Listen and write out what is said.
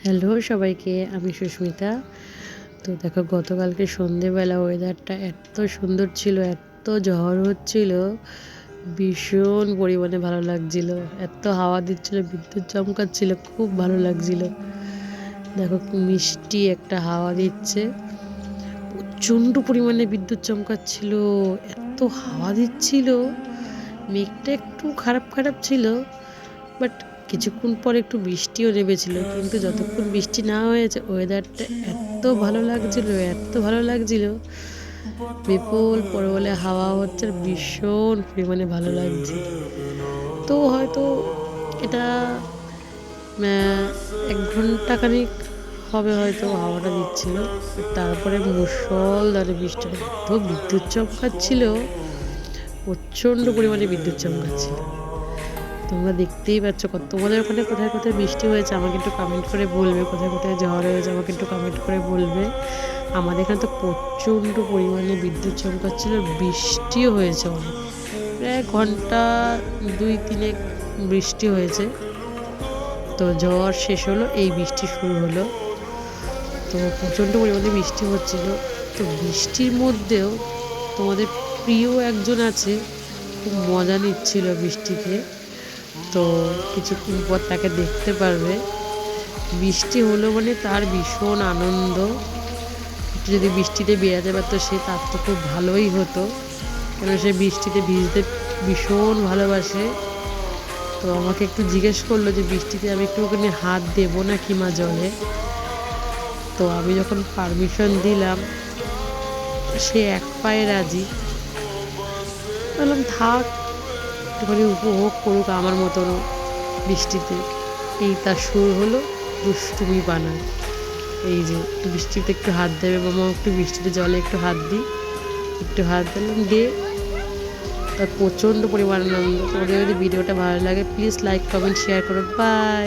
Hello সবাইকে, আমি সুস্মিতা। তো দেখো, গতকালকে সন্ধেবেলা ওয়েদারটা এত সুন্দর ছিল, এত ঝড় হচ্ছিল, ভীষণ পরিমাণে ভালো লাগছিল। এত হাওয়া দিচ্ছিল, বিদ্যুৎ চমকাচ্ছিল, খুব ভালো লাগছিল। দেখো মিষ্টি একটা হাওয়া দিচ্ছে, প্রচণ্ড পরিমাণে বিদ্যুৎ চমকাচ্ছিল, এত হাওয়া দিচ্ছিল। মেঘটা একটু খারাপ খারাপ ছিল, বাট কিছুক্ষণ পর একটু বৃষ্টিও নেমেছিল, কিন্তু যতক্ষণ বৃষ্টি না হয়েছে ওয়েদারটা এত ভালো লাগছিল, এত ভালো লাগছিল। বিপুল পরবলে হাওয়া হচ্ছে, ভীষণ পরিমাণে ভালো লাগছে। তো হয়তো এটা 1 ঘন্টা খানিক হবে হয়তো হাওয়াটা দিচ্ছিল, তারপরে মুষলধারে বৃষ্টি, এত বিদ্যুৎ চমকাচ্ছিল, প্রচণ্ড পরিমাণে বিদ্যুৎ চমকাচ্ছিল। তোমরা দেখতেই পাচ্ছ তোমাদের ওখানে কোথায় কোথায় বৃষ্টি হয়েছে আমাকে একটু কমেন্ট করে বলবে, কোথায় কোথায় ঝড় হয়েছে আমাকে একটু কমেন্ট করে বলবে। আমাদের এখানে তো প্রচণ্ড পরিমাণে বিদ্যুৎ চমকাচ্ছিল, বৃষ্টিও হয়েছে অনেক, প্রায় ঘন্টা 2-3 বৃষ্টি হয়েছে। তো ঝড় শেষ হলো, এই বৃষ্টি শুরু হলো। তো প্রচণ্ড পরিমাণে বৃষ্টি হচ্ছিল। তো বৃষ্টির মধ্যেও তোমাদের প্রিয় একজন আছে, খুব মজা নিচ্ছিল বৃষ্টিতে। তো কিছুক্ষণ পর তাকে দেখতে পারবে। বৃষ্টি হলো মানে তার ভীষণ আনন্দ। একটু যদি বৃষ্টিতে বেরাতে পারতো সে, তার তো খুব ভালোই হতো, কেন সে বৃষ্টিতে ভিজতে ভীষণ ভালোবাসে। তো আমাকে একটু জিজ্ঞেস করলো যে বৃষ্টিতে আমি একটু ওখানে হাত দেবো না কি মা জলে। তো আমি যখন পারমিশন দিলাম, সে এক পায়ে রাজি। বললাম থাক, একটুখানি উপভোগ করুক আমার মতনও বৃষ্টিতে। এই তার শুরু হলো দুষ্টুমি বানা। এই যে একটু বৃষ্টিতে একটু হাত দেবে মামা, একটু বৃষ্টিতে জলে একটু হাত দিই, একটু হাত দিলাম, দে। তার প্রচণ্ড পরিমাণ আনন্দ। তোমাদের যদি ভিডিওটা ভালো লাগে প্লিজ লাইক কমেন্ট শেয়ার করো। বাই।